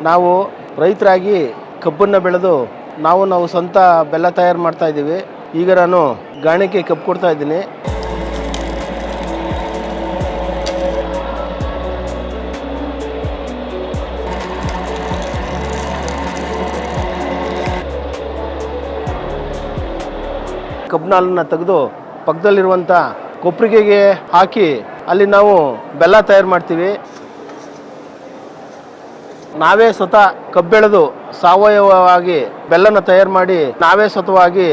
ನಾವು ರೈತರಾಗಿ ಕಬ್ಬನ್ನು ಬೆಳೆದು ನಾವು ಸ್ವಂತ ಬೆಲ್ಲ ತಯಾರು ಮಾಡ್ತಾ ಇದ್ದೀವಿ. ಈಗ ನಾನು ಗಾಣಕ್ಕೆ ಕಬ್ಬು ಕೊಡ್ತಾ ಇದ್ದೀನಿ. ಕಬ್ಬಿನ ಹಾಲನ್ನು ತೆಗೆದು ಪಕ್ಕದಲ್ಲಿರುವಂಥ ಕೊಪ್ಪರಿಗೆಗೆ ಹಾಕಿ ಅಲ್ಲಿ ನಾವು ಬೆಲ್ಲ ತಯಾರು ಮಾಡ್ತೀವಿ. ನಾವೇ ಸ್ವತಃ ಕಬ್ಬು ಬೆಳೆದು ಸಾವಯವವಾಗಿ ಬೆಲ್ಲನ ತಯಾರು ಮಾಡಿ ನಾವೇ ಸ್ವತಃವಾಗಿ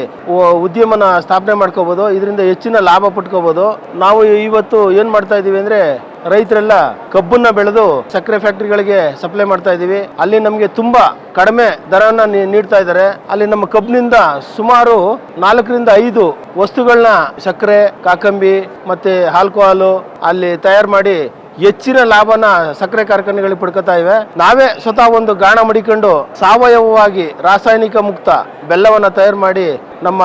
ಉದ್ಯಮನ ಸ್ಥಾಪನೆ ಮಾಡ್ಕೋಬೋದು. ಇದರಿಂದ ಹೆಚ್ಚಿನ ಲಾಭ ಪಡ್ಕೋಬೋದು. ನಾವು ಇವತ್ತು ಏನು ಮಾಡ್ತಾ ಇದ್ದೀವಿ ಅಂದರೆ, ರೈತರೆಲ್ಲ ಕಬ್ಬನ್ನ ಬೆಳೆದು ಸಕ್ಕರೆ ಫ್ಯಾಕ್ಟ್ರಿಗಳಿಗೆ ಸಪ್ಲೈ ಮಾಡ್ತಾ ಇದ್ದೀವಿ. ಅಲ್ಲಿ ನಮಗೆ ತುಂಬಾ ಕಡಿಮೆ ದರನ ನೀಡ್ತಾ ಇದ್ದಾರೆ. ಅಲ್ಲಿ ನಮ್ಮ ಕಬ್ಬಿನಿಂದ ಸುಮಾರು 4 ರಿಂದ 5 ವಸ್ತುಗಳನ್ನ ಸಕ್ಕರೆ, ಕಾಕಂಬಿ ಮತ್ತೆ ಆಲ್ಕೋಹಾಲು ಅಲ್ಲಿ ತಯಾರು ಮಾಡಿ ಹೆಚ್ಚಿನ ಲಾಭನ ಸಕ್ಕರೆ ಕಾರ್ಖಾನೆಗಳಿಗೆ ಪಡ್ಕೊತಾ ಇವೆ. ನಾವೇ ಸ್ವತಃ ಒಂದು ಗಾಣ ಮಡಿಕೊಂಡು ಸಾವಯವವಾಗಿ ರಾಸಾಯನಿಕ ಮುಕ್ತ ಬೆಲ್ಲವನ್ನ ತಯಾರು ಮಾಡಿ ನಮ್ಮ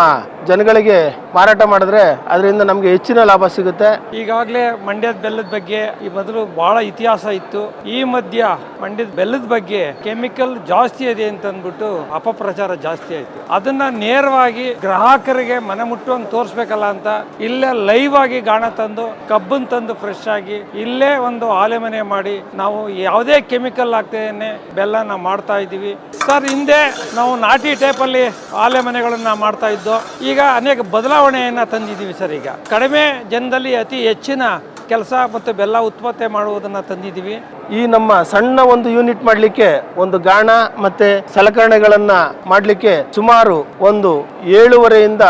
ಜನಗಳಿಗೆ ಮಾರಾಟ ಮಾಡಿದ್ರೆ ಅದರಿಂದ ನಮಗೆ ಹೆಚ್ಚಿನ ಲಾಭ ಸಿಗುತ್ತೆ. ಈಗಾಗಲೇ ಮಂಡ್ಯದ ಬೆಲ್ಲದ ಬಗ್ಗೆ ಈ ಮೊದಲು ಬಹಳ ಇತಿಹಾಸ ಇತ್ತು. ಈ ಮಧ್ಯ ಮಂಡ್ಯದ ಬೆಲ್ಲದ ಬಗ್ಗೆ ಕೆಮಿಕಲ್ ಜಾಸ್ತಿ ಇದೆ ಅಂತ ಅಂದ್ಬಿಟ್ಟು ಅಪಪ್ರಚಾರ ಜಾಸ್ತಿ ಆಯ್ತು. ಅದನ್ನ ನೇರವಾಗಿ ಗ್ರಾಹಕರಿಗೆ ಮನೆ ಮುಟ್ಟುವಂಗೆ ತೋರಿಸ್ಬೇಕಲ್ಲ ಅಂತ ಇಲ್ಲೇ ಲೈವ್ ಆಗಿ ಗಾಣ ತಂದು ಕಬ್ಬನ್ ತಂದು ಫ್ರೆಶ್ ಆಗಿ ಇಲ್ಲೇ ಒಂದು ಆಲೆಮನೆ ಮಾಡಿ ನಾವು ಯಾವುದೇ ಕೆಮಿಕಲ್ ಆಗ್ತೇನೆ ಬೆಲ್ಲನ ಮಾಡ್ತಾ ಇದ್ದೀವಿ ಸರ್. ಹಿಂದೆ ನಾವು ನಾಟಿ ಟೈಪಲ್ಲಿ ಆಲೆಮನೆಗಳನ್ನ ಮಾಡ್ತಾ ಇದ್ದೋ, ಈಗ ಅನೇಕ ಬದಲಾವಣೆಯನ್ನ ತಂದಿದ್ದೀವಿ ಸರ್. ಈಗ ಕಡಿಮೆ ಜನದಲ್ಲಿ ಅತಿ ಹೆಚ್ಚಿನ ಕೆಲಸ ಮತ್ತು ಬೆಲ್ಲ ಉತ್ಪತ್ತಿ ಮಾಡುವುದನ್ನು ತಂದಿದ್ದೀವಿ. ಈ ನಮ್ಮ ಸಣ್ಣ ಒಂದು ಯೂನಿಟ್ ಮಾಡಲಿಕ್ಕೆ ಒಂದು ಗಾಣ ಮತ್ತೆ ಸಲಕರಣೆಗಳನ್ನ ಮಾಡಲಿಕ್ಕೆ ಸುಮಾರು ಒಂದು 7.5 ರಿಂದ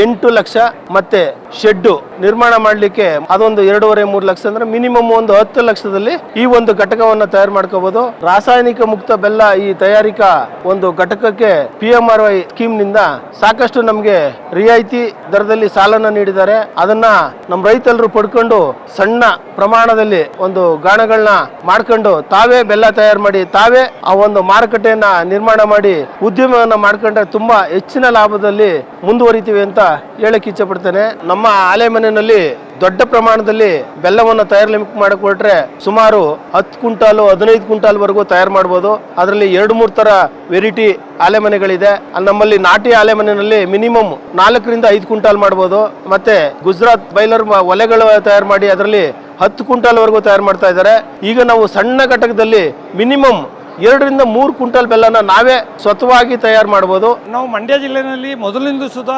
8 ಲಕ್ಷ ಮತ್ತೆ ಶೆಡ್ ನಿರ್ಮಾಣ ಮಾಡಲಿಕ್ಕೆ ಅದೊಂದು 2.5-3 ಲಕ್ಷ ಅಂದ್ರೆ ಮಿನಿಮಮ್ ಒಂದು 10 ಲಕ್ಷದಲ್ಲಿ ಈ ಒಂದು ಘಟಕವನ್ನು ತಯಾರು ಮಾಡ್ಕೋಬಹುದು. ರಾಸಾಯನಿಕ ಮುಕ್ತ ಬೆಲ್ಲ ಈ ತಯಾರಿಕಾ ಒಂದು ಘಟಕಕ್ಕೆ PMRY ಸ್ಕೀಮ್ ನಿಂದ ಸಾಕಷ್ಟು ನಮಗೆ ರಿಯಾಯಿತಿ ದರದಲ್ಲಿ ಸಾಲನ ನೀಡಿದ್ದಾರೆ. ಅದನ್ನ ನಮ್ಮ ರೈತರು ಪಡ್ಕೊಂಡು ಸಣ್ಣ ಪ್ರಮಾಣದಲ್ಲಿ ಒಂದು ಗಾಣಗಳನ್ನ ಮಾಡ್ಕೊಂಡು ತಾವೇ ಬೆಲ್ಲ ತಯಾರು ಮಾಡಿ ತಾವೇ ಆ ಒಂದು ಮಾರುಕಟ್ಟೆಯನ್ನ ನಿರ್ಮಾಣ ಮಾಡಿ ಉದ್ಯಮವನ್ನ ಮಾಡ್ಕೊಂಡ್ರೆ ತುಂಬಾ ಹೆಚ್ಚಿನ ಲಾಭದಲ್ಲಿ ಮುಂದುವರಿತೀವಿ ಅಂತ ಹೇಳಕ್ ಇಚ್ಛೆ ಪಡ್ತೇನೆ. ನಮ್ಮ ಆಲೆಮನೆಯಲ್ಲಿ ದೊಡ್ಡ ಪ್ರಮಾಣದಲ್ಲಿ ಬೆಲ್ಲವನ್ನು ತಯಾರು ಮಾಡಿಕೊಟ್ರೆ ಸುಮಾರು 10 ಕ್ವಿಂಟಾಲು 15 ಕ್ವಿಂಟಾಲ್ ವರೆಗೂ ತಯಾರು ಮಾಡ್ಬೋದು. ಅದರಲ್ಲಿ 2-3 ತರ ವೆರೈಟಿ ಆಲೆಮನೆಗಳಿದೆ. ನಮ್ಮಲ್ಲಿ ನಾಟಿ ಆಲೆಮನೆಯಲ್ಲಿ ಮಿನಿಮಮ್ 4 ರಿಂದ 5 ಕ್ವಿಂಟಾಲ್ ಮಾಡ್ಬೋದು. ಮತ್ತೆ ಗುಜರಾತ್ ಬೈಲರ್ ಒಲೆಗಳು ತಯಾರು ಮಾಡಿ ಅದರಲ್ಲಿ 10 ಕ್ವಿಂಟಾಲ್ ವರೆಗೂ ತಯಾರು ಮಾಡ್ತಾ ಇದ್ದಾರೆ. ಈಗ ನಾವು ಸಣ್ಣ ಘಟಕದಲ್ಲಿ ಮಿನಿಮಮ್ 2 ರಿಂದ 3 ಕ್ವಿಂಟಾಲ್ ಬೆಲ್ಲನ ನಾವೇ ಸ್ವತಃವಾಗಿ ತಯಾರು ಮಾಡಬಹುದು. ನಾವು ಮಂಡ್ಯ ಜಿಲ್ಲೆಯಲ್ಲಿ ಮೊದಲಿಂದ ಸುಧಾ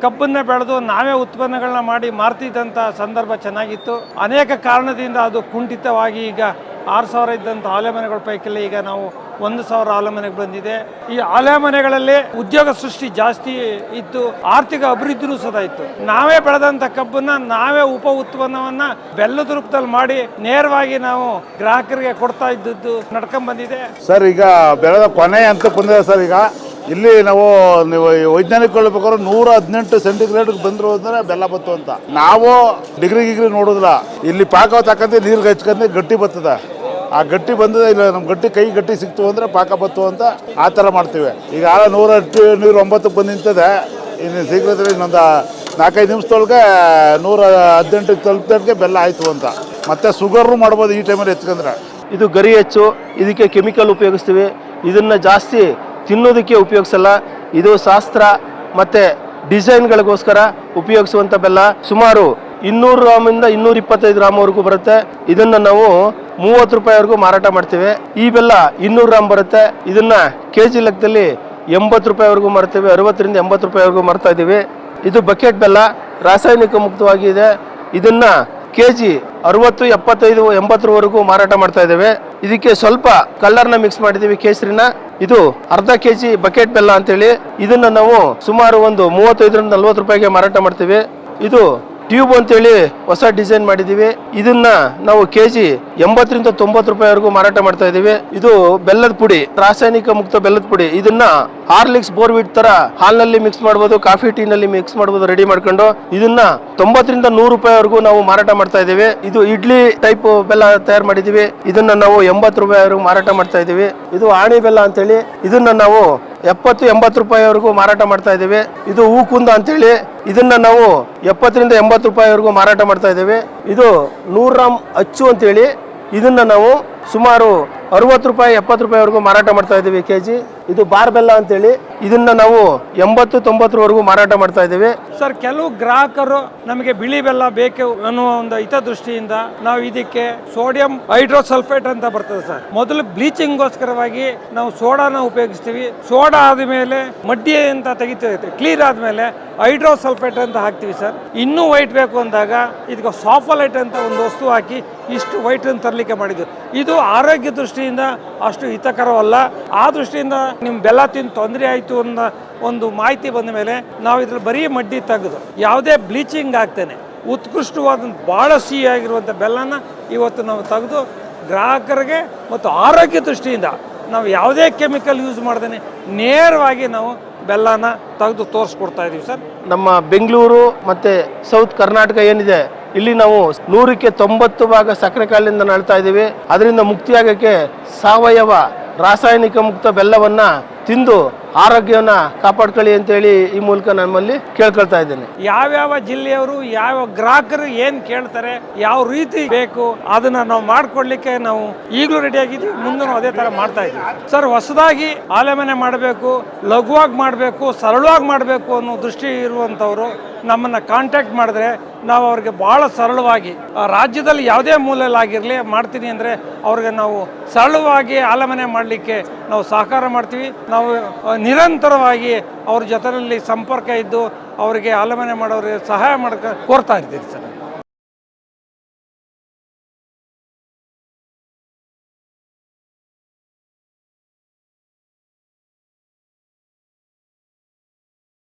ಕಬ್ಬನ್ನ ಬೆಳೆದು ನಾವೇ ಉತ್ಪನ್ನಗಳನ್ನ ಮಾಡಿ ಮಾರ್ತಿದ್ದಂಥ ಸಂದರ್ಭ ಚೆನ್ನಾಗಿತ್ತು. ಅನೇಕ ಕಾರಣದಿಂದ ಅದು ಕುಂಠಿತವಾಗಿ ಈಗ 6,000 ಇದ್ದಂಥ ಆಲೆಮನೆಗಳ ಪೈಕಿ ಈಗ ನಾವು 1,000 ಆಲೆಮನೆಗೆ ಬಂದಿದೆ. ಈ ಆಲೆಮನೆಗಳಲ್ಲಿ ಉದ್ಯೋಗ ಸೃಷ್ಟಿ ಜಾಸ್ತಿ ಇತ್ತು, ಆರ್ಥಿಕ ಅಭಿವೃದ್ಧಿನೂ ಸದಾ ಇತ್ತು. ನಾವೇ ಬೆಳೆದಂಥ ಕಬ್ಬನ್ನ ನಾವೇ ಉಪ ಉತ್ಪನ್ನವನ್ನ ಬೆಲ್ಲದ ರೂಪದಲ್ಲಿ ಮಾಡಿ ನೇರವಾಗಿ ನಾವು ಗ್ರಾಹಕರಿಗೆ ಕೊಡ್ತಾ ಇದ್ದದ್ದು ನಡ್ಕೊಂಡ್ ಬಂದಿದೆ ಸರ್. ಈಗ ಬೆಳೆದ ಕೊನೆ ಅಂತ ಬಂದಿದೆ ಸರ್. ಈಗ ಇಲ್ಲಿ ನೀವು ವೈಜ್ಞಾನಿಕ ಬೇಕಾದ್ರೆ 118 ಸೆಂಟಿಗ್ರೇಡ್ಗೆ ಬಂದ್ರು ಅಂದ್ರೆ ಬೆಲ್ಲ ಬತ್ತು ಅಂತ. ನಾವು ಡಿಗ್ರಿ ನೋಡೋದಿಲ್ಲ, ಇಲ್ಲಿ ಪಾಕ ತಕ್ಕಂತೆ ನೀರ್ಗೆ ಹಚ್ಕೊಂಡೆ ಗಟ್ಟಿ ಬರ್ತದೆ. ಆ ಗಟ್ಟಿ ಬಂದದ ಇಲ್ಲ, ನಮ್ಮ ಗಟ್ಟಿ ಕೈ ಗಟ್ಟಿ ಸಿಕ್ತು ಅಂದ್ರೆ ಪಾಕ ಬತ್ತು ಅಂತ ಆ ಥರ ಮಾಡ್ತೀವಿ. ಈಗ 109ಕ್ಕೆ ಬಂದು ನಿಂತದೆ. ಇನ್ನು ಶೀಘ್ರದಲ್ಲಿ ಇನ್ನೊಂದು 4-5 ನಿಮಿಷದೊಳಗೆ 118 ತಲುಪಿದಕ್ಕೆ ಬೆಲ್ಲ ಆಯಿತು ಅಂತ. ಮತ್ತೆ ಶುಗರು ಮಾಡ್ಬೋದು ಈ ಟೈಮಲ್ಲಿ ಹೆಚ್ಕೊಂಡ್ರೆ. ಇದು ಗರಿ ಹೆಚ್ಚು, ಇದಕ್ಕೆ ಕೆಮಿಕಲ್ ಉಪಯೋಗಿಸ್ತೀವಿ. ಇದನ್ನ ಜಾಸ್ತಿ ತಿನ್ನೋದಕ್ಕೆ ಉಪಯೋಗಿಸಲ್ಲ. ಇದು ಶಾಸ್ತ್ರ ಮತ್ತೆ ಡಿಸೈನ್ಗಳಿಗೋಸ್ಕರ ಉಪಯೋಗಿಸುವಂಥ ಬೆಲ್ಲ. ಸುಮಾರು 200 ಗ್ರಾಮಿಂದ 225 ಗ್ರಾಮ್ವರೆಗೂ ಬರುತ್ತೆ. ಇದನ್ನ ನಾವು 30 ರೂಪಾಯಿವರೆಗೂ ಮಾರಾಟ ಮಾಡ್ತೀವಿ. ಈ ಬೆಲ್ಲ 200 ಗ್ರಾಮ್ ಬರುತ್ತೆ. ಇದನ್ನ ಕೆಜಿ ಲೆಕ್ಕದಲ್ಲಿ 80 ರೂಪಾಯಿವರೆಗೂ ಮಾರ್ತೀವಿ. 60 ರಿಂದ 80 ರೂಪಾಯಿವರೆಗೂ ಮಾರ್ತಾ ಇದ್ದೀವಿ. ಇದು ಬಕೆಟ್ ಬೆಲ್ಲ, ರಾಸಾಯನಿಕ ಮುಕ್ತವಾಗಿದೆ. ಇದನ್ನ ಕೆಜಿ 60, 75, 80ವರೆಗೂ ಮಾರಾಟ ಮಾಡ್ತಾ ಇದ್ದೇವೆ. ಇದಕ್ಕೆ ಸ್ವಲ್ಪ ಕಲರ್ನ ಮಿಕ್ಸ್ ಮಾಡಿದೀವಿ, ಕೇಸರಿನ. ಇದು ಅರ್ಧ ಕೆಜಿ ಬಕೆಟ್ ಬೆಲ್ಲ ಅಂತೇಳಿ. ಇದನ್ನ ನಾವು ಸುಮಾರು ಒಂದು 35 ರಿಂದ 40 ರೂಪಾಯಿಗೆ ಮಾರಾಟ ಮಾಡ್ತೀವಿ. ಇದು ಟ್ಯೂಬ್ ಅಂತೇಳಿ ಹೊಸ ಡಿಸೈನ್ ಮಾಡಿದೀವಿ. ಇದನ್ನ ನಾವು ಕೆಜಿ 80 ರಿಂದ 90 ರೂಪಾಯಿವರೆಗೂ ಮಾರಾಟ ಮಾಡ್ತಾ ಇದೀವಿ. ಇದು ಬೆಲ್ಲದ ಪುಡಿ, ರಾಸಾಯನಿಕ ಮುಕ್ತ ಬೆಲ್ಲದ ಪುಡಿ. ಇದನ್ನ ಹಾರ್ಲಿಕ್ಸ್, ಬೋರ್ವಿಟ್ ತರ ಹಾಲ್ನಲ್ಲಿ ಮಿಕ್ಸ್ ಮಾಡಬಹುದು, ಕಾಫಿ ಟೀ ನಲ್ಲಿ ಮಿಕ್ಸ್ ಮಾಡಬಹುದು ರೆಡಿ ಮಾಡ್ಕೊಂಡು. ಇದನ್ನ 90 ರಿಂದ 100 ರೂಪಾಯಿವರೆಗೂ ನಾವು ಮಾರಾಟ ಮಾಡ್ತಾ ಇದೀವಿ. ಇದು ಇಡ್ಲಿ ಟೈಪ್ ಬೆಲ್ಲ ತಯಾರು ಮಾಡಿದೀವಿ. ಇದನ್ನ ನಾವು 80 ರೂಪಾಯಿವರೆಗೂ ಮಾರಾಟ ಮಾಡ್ತಾ ಇದೀವಿ. ಇದು ಆಣಿ ಬೆಲ್ಲ ಅಂತೇಳಿ. ಇದನ್ನ ನಾವು 70-80 ರೂಪಾಯಿವರೆಗೂ ಮಾರಾಟ ಮಾಡ್ತಾ ಇದ್ದೀವಿ. ಇದು ಹೂಕುಂದ ಅಂತೇಳಿ. ಇದನ್ನ ನಾವು 70 ರಿಂದ 80 ರೂಪಾಯಿವರೆಗೂ ಮಾರಾಟ ಮಾಡ್ತಾ ಇದ್ದೀವಿ. ಇದು 100 ಗ್ರಾಮ್ ಅಚ್ಚು ಅಂತೇಳಿ. ಇದನ್ನ ನಾವು ಸುಮಾರು 60 ರೂಪಾಯಿ 70 ರೂಪಾಯಿವರೆಗೂ ಮಾರಾಟ ಮಾಡ್ತಾ ಇದ್ದೀವಿ ಕೆಜಿ. ಇದು ಬಾರ್ ಬೆಲ್ಲ ಅಂತೇಳಿ ಇದನ್ನ ನಾವು 80-90ವರೆಗೂ ಮಾರಾಟ ಮಾಡ್ತಾ ಇದ್ದೀವಿ. ಸರ್, ಕೆಲವು ಗ್ರಾಹಕರು ನಮಗೆ ಬಿಳಿ ಬೆಲ್ಲ ಬೇಕು ಅನ್ನುವ ಒಂದು ಹಿತದೃಷ್ಟಿಯಿಂದ ನಾವು ಇದಕ್ಕೆ ಸೋಡಿಯಂ ಹೈಡ್ರೋಸಲ್ಫೇಟ್ ಅಂತ ಬರ್ತದೆ ಸರ್. ಮೊದಲು ಬ್ಲೀಚಿಂಗ್ಗೋಸ್ಕರವಾಗಿ ನಾವು ಸೋಡಾನ ಉಪಯೋಗಿಸ್ತೀವಿ. ಸೋಡಾ ಆದಮೇಲೆ ಮಡ್ಡಿ ಅಂತ ತೆಗಿತೀವಿ, ಕ್ಲೀನ್ ಆದಮೇಲೆ ಹೈಡ್ರೋಸಲ್ಫೇಟ್ ಅಂತ ಹಾಕ್ತೀವಿ ಸರ್. ಇನ್ನೂ ವೈಟ್ ಬೇಕು ಅಂದಾಗ ಇದಕ್ಕೆ ಸಾಫಲೈಟ್ ಅಂತ ಒಂದು ವಸ್ತು ಹಾಕಿ ಇಷ್ಟು ವೈಟ್ ಅನ್ನು ತರಲಿಕ್ಕೆ ಮಾಡಿದ್ದು. ಇದು ಆರೋಗ್ಯ ದೃಷ್ಟಿಯಿಂದ ಅಷ್ಟು ಹಿತಕರವಲ್ಲ. ಆ ದೃಷ್ಟಿಯಿಂದ ನಿಮ್ಮ ಬೆಲ್ಲ ತಿಂದು ತೊಂದರೆ ಆಯಿತು ಅನ್ನೋ ಒಂದು ಮಾಹಿತಿ ಬಂದ ಮೇಲೆ ನಾವು ಇದ್ರಲ್ಲಿ ಬರೀ ಮಡ್ಡಿ ತೆಗೆದು ಯಾವುದೇ ಬ್ಲೀಚಿಂಗ್ ಆಗ್ತೇನೆ ಉತ್ಕೃಷ್ಟವಾದ ಭಾಳ ಸಿಹಿಯಾಗಿರುವಂಥ ಬೆಲ್ಲನ ಇವತ್ತು ನಾವು ತೆಗೆದು ಗ್ರಾಹಕರಿಗೆ ಮತ್ತು ಆರೋಗ್ಯ ದೃಷ್ಟಿಯಿಂದ ನಾವು ಯಾವುದೇ ಕೆಮಿಕಲ್ ಯೂಸ್ ಮಾಡ್ದೇನೆ ನೇರವಾಗಿ ನಾವು ಬೆಲ್ಲನ ತೆಗೆದು ತೋರಿಸ್ಕೊಡ್ತಾ ಇದ್ದೀವಿ ಸರ್. ನಮ್ಮ ಬೆಂಗಳೂರು ಮತ್ತು ಸೌತ್ ಕರ್ನಾಟಕ ಏನಿದೆ, ಇಲ್ಲಿ ನಾವು 100ಕ್ಕೆ 90 ಭಾಗ ಸಕ್ಕರೆ ಕಾಯಿಲೆಯಿಂದ ನಳ್ತಾ ಇದ್ದೀವಿ. ಅದರಿಂದ ಮುಕ್ತಿಯಾಗಕ್ಕೆ ಸಾವಯವ ರಾಸಾಯನಿಕ ಮುಕ್ತ ಬೆಲ್ಲವನ್ನ ತಿಂದು ಆರೋಗ್ಯವನ್ನ ಕಾಪಾಡ್ಕೊಳ್ಳಿ ಅಂತೇಳಿ ಈ ಮೂಲಕ ನಮ್ಮಲ್ಲಿ ಕೇಳ್ಕೊಳ್ತಾ ಇದ್ದೇನೆ. ಯಾವ್ಯಾವ ಜಿಲ್ಲೆಯವರು ಯಾವ ಗ್ರಾಹಕರು ಏನು ಕೇಳ್ತಾರೆ, ಯಾವ ರೀತಿ ಬೇಕು ಅದನ್ನ ನಾವು ಮಾಡ್ಕೊಡ್ಲಿಕ್ಕೆ ನಾವು ಈಗಲೂ ರೆಡಿ ಆಗಿದ್ದೀವಿ. ಮುಂದೆ ಅದೇ ತರ ಮಾಡ್ತಾ ಇದ್ದೀವಿ ಸರ್. ಹೊಸದಾಗಿ ಆಲೆಮನೆ ಮಾಡಬೇಕು, ಲಘುವಾಗಿ ಮಾಡಬೇಕು, ಸರಳವಾಗಿ ಮಾಡಬೇಕು ಅನ್ನೋ ದೃಷ್ಟಿ ಇರುವಂಥವ್ರು ನಮ್ಮನ್ನು ಕಾಂಟ್ಯಾಕ್ಟ್ ಮಾಡಿದ್ರೆ ನಾವು ಅವ್ರಿಗೆ ಭಾಳ ಸರಳವಾಗಿ ರಾಜ್ಯದಲ್ಲಿ ಯಾವುದೇ ಮೂಲೆಯಲ್ಲಾಗಿರಲಿ ಮಾಡ್ತೀನಿ ಅಂದರೆ ಅವ್ರಿಗೆ ನಾವು ಸರಳವಾಗಿ ಆಲೆಮನೆ ಮಾಡಲಿಕ್ಕೆ ನಾವು ಸಹಕಾರ ಮಾಡ್ತೀವಿ. ನಾವು ನಿರಂತರವಾಗಿ ಅವ್ರ ಜೊತೆಯಲ್ಲಿ ಸಂಪರ್ಕ ಇದ್ದು ಅವರಿಗೆ ಆಲೆಮನೆ ಮಾಡೋರಿಗೆ ಸಹಾಯ ಕೋರ್ತಾ ಇರ್ತೀವಿ ಸರ್.